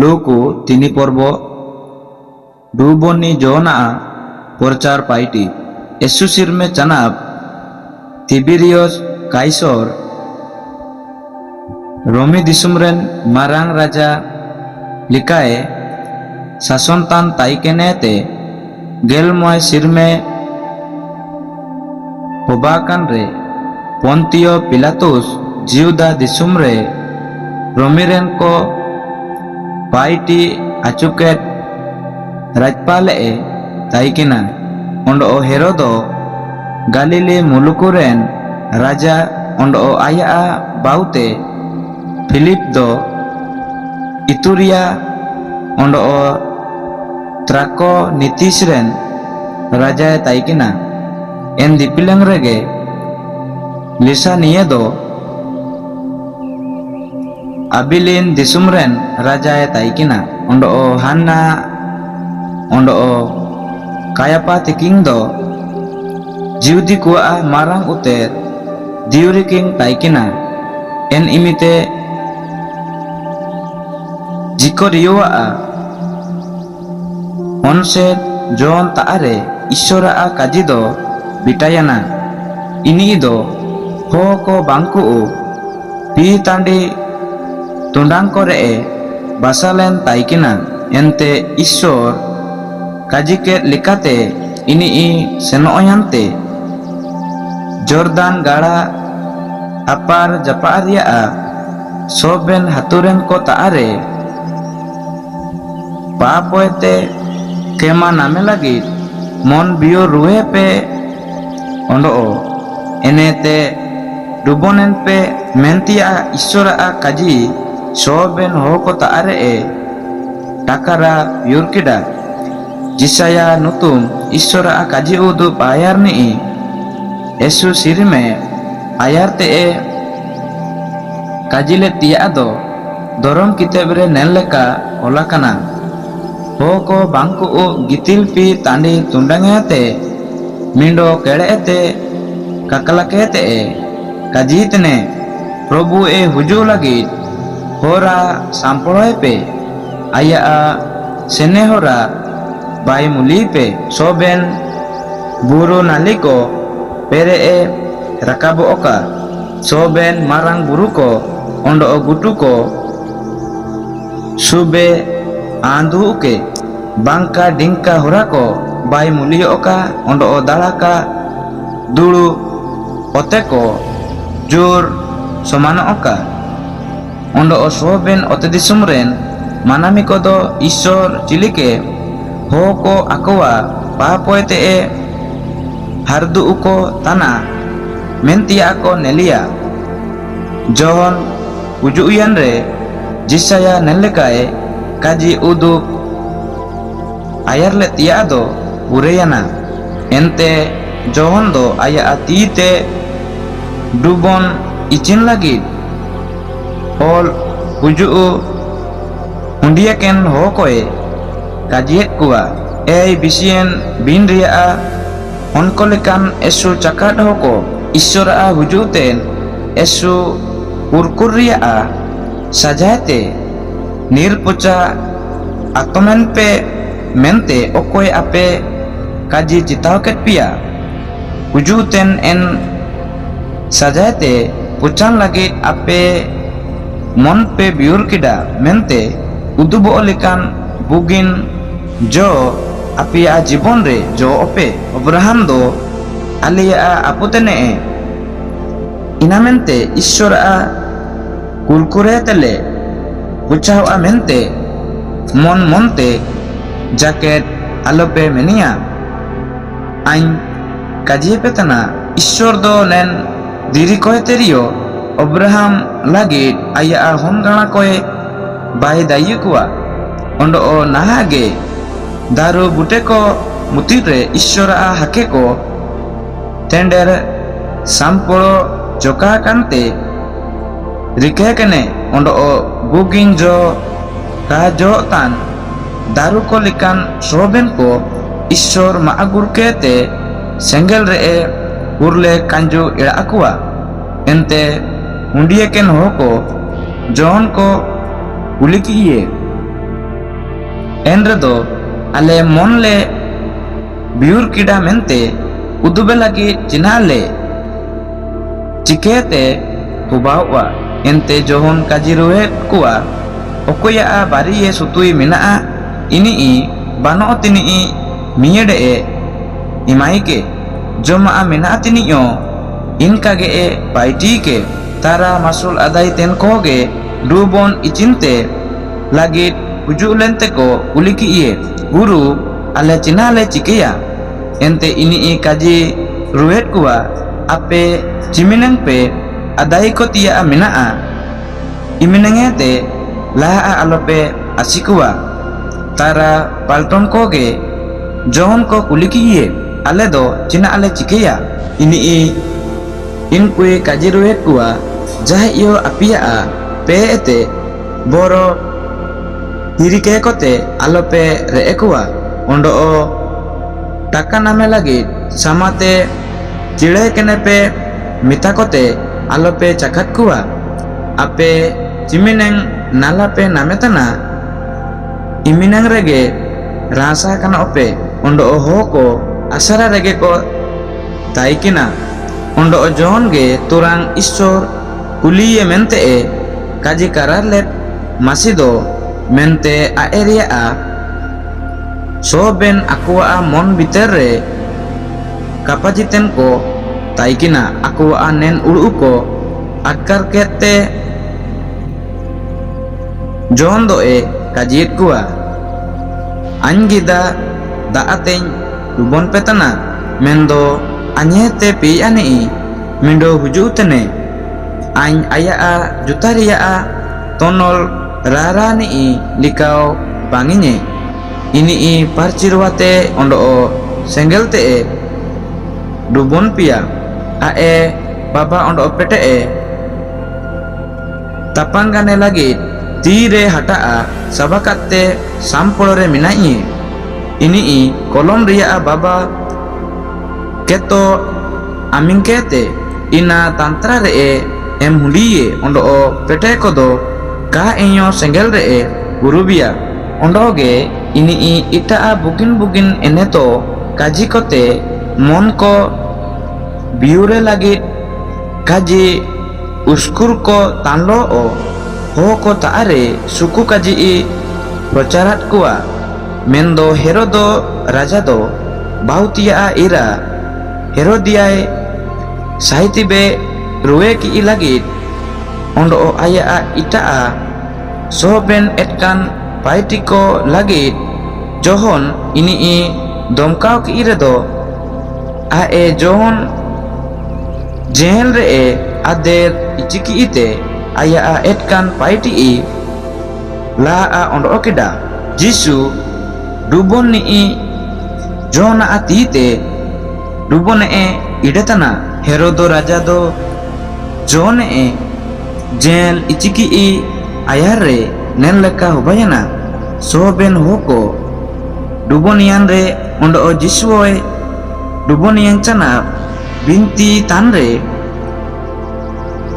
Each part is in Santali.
लोको तिनी पर्व डूबोनी जोना प्रचार पाइटी एसुसिर में चनाब तिबिरियस काइसर रोमी दिसुमरेन मारांग राजा लिकाए शासनतान ताइकेनेते गेलमय सिरमे होबाकान रे पोंतियो पिलातुस जिउदा दिसुमरे रोमीरेन को पाइटी आचुकेट राजपाले ताइकिना ओंडो हेरोदो गालिली मुलुकुरेन राजा ओंडो आया बाउते फिलिप दो इतुरिया ओंडो त्राको नितिसरेन राजा ताइकिना एन दिपिलंग रेगे लिसा निये दो अबिलिन दिसुमरेन राजा ताइकिना ओंडो हान्ना ओंडो कायापा तिकिंग दो जिउदी कुआ मारांग उतेर दिउरी किंग ताइकिना एन इमिते जिकोरियोआ ओनसे जोन तारे ईश्वरा काजी दो बिटायाना इनी दो हो को बांकु पी तांडी तुंडांग करे बासालेन ताइकिना एनते ईश्वर काजी के लिकाते इनी सेनोयांते जॉर्दान गाड़ा अपार जपारिया सोबेन हातुरेन को तारे पापोते केमा नामे लगी मन बियो रुए पे ओंडो एनेते डुबोनेन पे मेंतिया ईश्वरा काजी सोबेन हो को तारे टाकारा युरकिडा जिसाया नुतुम ईश्वरा काजी उदु आयार नी एसु सिरिमे आयार ते काजिले तिया दो दरम किताबरे नेलका ओलाकना हो को बांकु गितिल पी तांडी तुंडांगते मिंडो केड़ेते ककलकेते काजीतने प्रभु हुजू लगी होरा सांपड़ोय पे आया सेने होरा बाई मुली पे सोबेन बुरु नाली को पेरे रकाबो ओका सोबेन मारांग बुरु को ओंडो गुटू को सुबे आंधु के बांका डिंका होरा को बाई मुली ओका ओंडो दाड़ा का दुड़ू ओते को जोर समान ओका ओंडो सोबेन ओते दिसुमरेन मानामी को दो ईश्वर चिलिके हो को अकवा पापोते हारदु को तना मेंतिया को नेलिया जोहन उजुयन रे जिसाया नेलकाए काजी उदु आयरले तिया दो उरेयाना एनते जोहन दो आया तीते डुबोन इचिन लगी ओल उजु हुंडिया केन हो कोए काजियत कुआ बिसियन बिन रिया उनको लेकान एसु चकाट हो को ईश्वरा हुजुतेन एसु उरकुरिया सजाते निरपुचा आत्मन पे मेंते ओकोय आपे काजी चिताव केट पिया हुजुतेन एन सजाते पुचान लगी आपे मन पे बियुर किडा मेंते उदुबो लेकान बुगिन जो अपिया जीवन रे जो ओपे अब्राहम दो आलिया आपुतेने इना मेंते ईश्वर कुलकुरे तेले पुचावा मेंते मन मनते जैकेट आलोपे मेनिया आइन काजिए पेतना ईश्वर दो नेन दिरी कोय तेरियो अब्राहम लगी आया होन गाना कोय बाय दायु कुआ ओंडो नाहागे दारू बुटे को मुतीरे ईश्वरा हाके को तेंडेर सांपोड़ो जोका कांते रिके कने ओंडो बुगिंग जो का जो तान दारू को लिकान सोबेन को ईश्वर मागुर केते सेंगल रे उरले कांजू इड़ा अकुआ एनते हुंडिये केन हो को जोन को उलिकिए एनरेदो आले मन ले बियुर किडा मेंते उदुबे लगी चिन्हा ले चिकेते कुबावा एंते जोहन काजी रुहे कुआ ओकोया बारी सुतुई मिना इनी बानो तिनी मियडे इमाई के जमा मिना तिनियो इनका गे पाइटी के तारा मासुल अदाई तेन को गे डूबोन इचिनते लगी हुजू लेंते को उलिकी ये गुरु आले चिन्हा ले चिकेया एंते इनी काजी रुहेट कुआ आपे चिमिनंग पे अदाई को तिया मिना इमिनंगे ते लाहा आलोपे आसिकुआ तारा पाल्टन को गे जोहन को कुलिकी ये आले दो चिना आले चिकेया इनी इनकुए काजी रुहेट कुआ जहाँ यो अपिया पे एते बोरो हिरिके कोते आलोपे रेकुआ ओंडो टाका नामे लगी समाते चिड़े केने पे मिता कोते आलोपे चखत कुआ आपे चिमिनेंग नाला पे नामे तना इमिनेंग रेगे रासा कना ओपे ओंडो हो को असरा रेगे को ताइकिना ओंडो जोहन गे तुरांग ईश्वर कुलिये मेंते काजी करार ले मासिदो मेंते आएरिया सोबेन अकुआ मन बितर रे कापाजितेन को ताइकिना अकुआ नेन उड़ू को आकर केते जोहन दो काजित कुआ अंगिदा दाआतें डुबोन पेतना मेंदो अन्यते पी आने मिंडो हुजू तने आइन आया जुतारिया तोनल रारा नी लिकाओ बांगिने इनी पार्चिरवाते ओंडो सेंगल ते डुबोन पिया आए बाबा ओंडो पेटे तापांगाने लगी तीरे हटा सबाकाते सामपोड़े मिनाई इनी कलम रिया बाबा केतो आमिंकेते इना तंत्रा रे एम हुलिये ओंडो पेटे कोदो का इयो सेंगल रे गुरुबिया ओंडो गे इनी इटा बुगिन बुगिन एने तो काजी कोते मन को बियुरे लगी काजी उस्कुर को तानलो ओ हो को तारे सुकु काजी प्रचारात कुआ मेंदो हेरोदो राजा दो बाहुतिया इरा हेरोदियाय साहितिबे रुए की लगी ओंडो आया इटा सोबेन एटकान पाइटी को लगी जोहन इनी दमकाव की रेदो आए जोहन जेल रे आदेर चिकी इते आया एटकान पाइटी ला ओंडो केडा जिसु डुबोन नी जोना आतीते डुबोन इडेतना हेरोदो राजा दो जोन जेल इचिकी आयार रे नेल लेका होबायना सोबेन होको डुबोनियान रे ओंडो जिसुओय डुबोनियान चना बिनती तान रे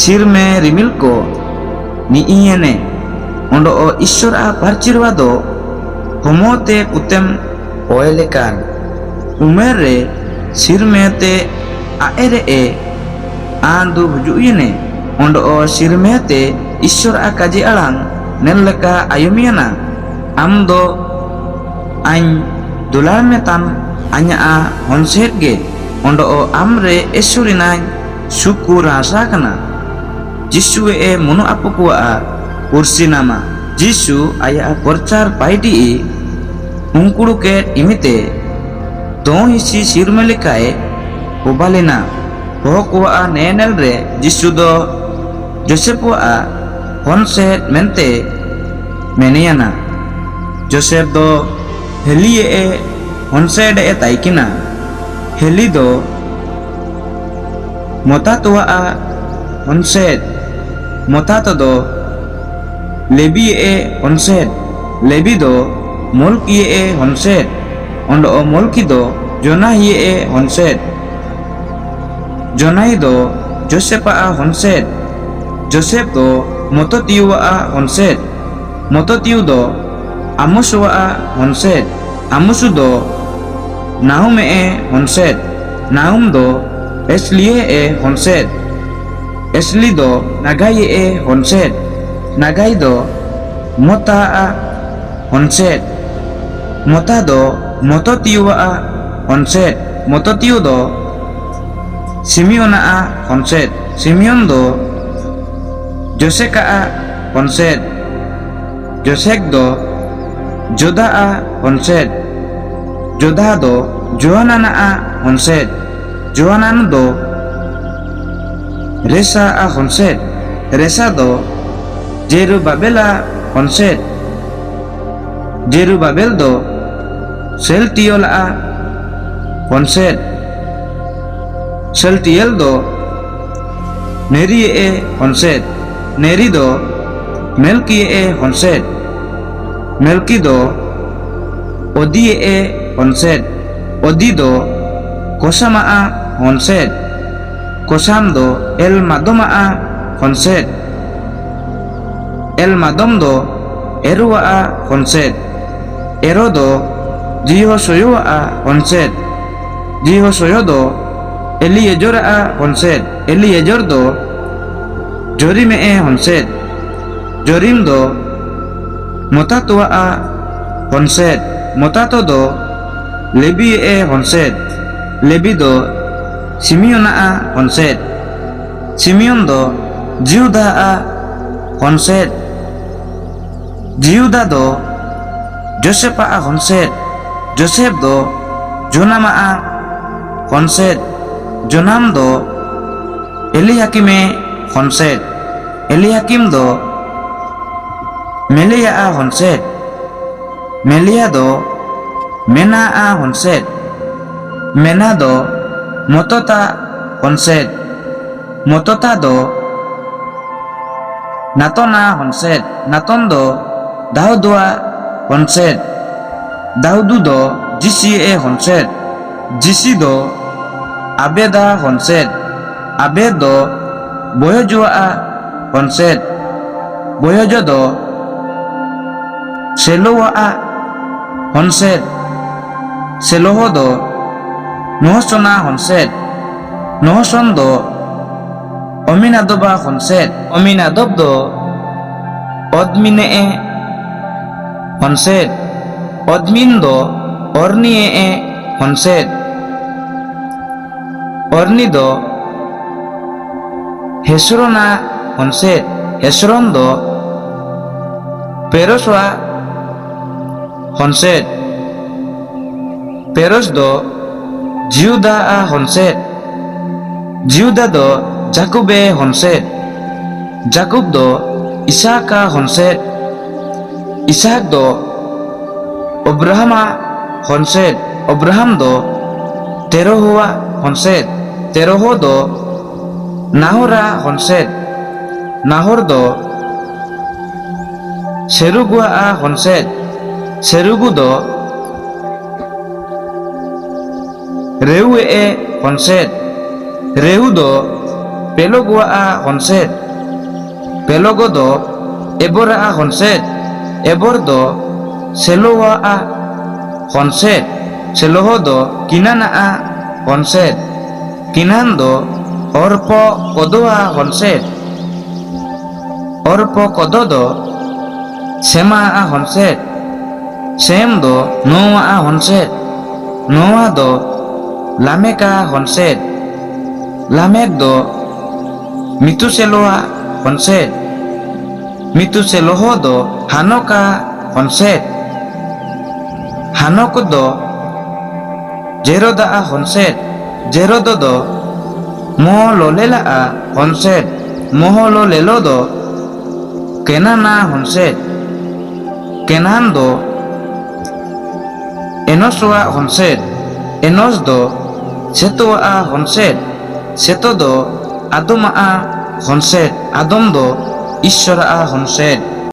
सिर में रिमिल को नीने ओंडो ईश्वर पार्चिरवा दो होमोते पुतेम ओयलेकान उमेर रे सिर में ते आएरे आंदु बुजुयने ओंडो सिर में ते ईश्वर काजी अड़ांग नेलका आयुमियाना आम दो आइन दुलार में तान आन्या हंसेट गे ओंडो आम रे एसुरिना सुकु रासा कना जिसुए मनु अपुकुआ कुर्सी नामा जिसु आया प्रचार पाइटी उंकुड़ू के इमिते दो हिसी सिर में लिखाए उबालिना हो कुआ नेनल रे जिसु दो जोसेफुआ हंसेट मेंते मेनियाना जोसेफ दो हेलिए हंसेट ताइकिना हेली दो मोतातुआ हंसेट मोतातो दो लेबी हंसेट लेबी दो मोलकिए हंसेट ओंडो मोलकी दो जोनाहिए हंसेट जोनाही दो जोसेफा हंसेट जोसेफ दो मोतोतियुआ हंसेट मोतोतियु दो Amuswa honset, Amusudo Nahume honset, Nahum do Eslie honset, Esli do Nagai honset, Nagai do Mota honset, Mota do Mototiwa honset, Mototiu do Simeona honset, Simeon do Joseka honset, Josek do Joda honset, Joda do Johanana honset, Johanan do Resa honset, Resa do Jerubabela honset, Jerubabel do Seltiola honset, Seltiel do Neri honset, Neri do Melki honset, Melki do Odi honset, Odi do Kosama honset, Kosam do El Madoma honset, El Madom do Erua honset, Ero do Jihosoyoa honset, Jihosoyo do Eliejora honset, Eliejor do Jorime honset, Jorim do Motatua honset, Motato do Lebi honset, Lebi do Simeona honset, Simeon do Juda honset, Juda do Joseph honset, Joseph do Jonama honset, Jonam do Eliakime honset, Eliakim do Melia honset, Melia do Mena honset, Mena do Motota honset, Motota do Natona honset, Naton do Daudua honset, Daudu do Jisi honset, Jisi do Abeda honset, Abed do Boyojua honset, Boyojo do Seloa honset, Seloho do Nohosona honset, Nohoson do Ominadoba honset, Ominadob do Odmine honset, Odmin do Ornie honset, Orni do Hesrona honset, Hesron do Peroswa honset, Peros do Juda honset, Juda do Jakube honset, Jakub do Isaka honset, Isak do Abrahama honset, Abraham do Terohua honset, Teroho do Nahora honset, Nahor do Serugua honset, Serugu do Reue honset, Reu do Pelogua honset, Pelogo do Ebora honset, Ebor do Seloa honset, Seloho do Kinana honset, Kinan do Orpo Kodoa honset, Orpo Kodo do Sema honset, Sem do Noa honset, Noa do Lameka honset, Lamek do Mituseloa honset, Mituseloho do Hanoka honset, Hanok do Jeroda honset, Jerodo do Moholela honset, Mohololelo do Kenana honset, Kenan do Enoswa honset, Enos do Setoa honset, Seto do Adoma honset, Adom do Ishora honset.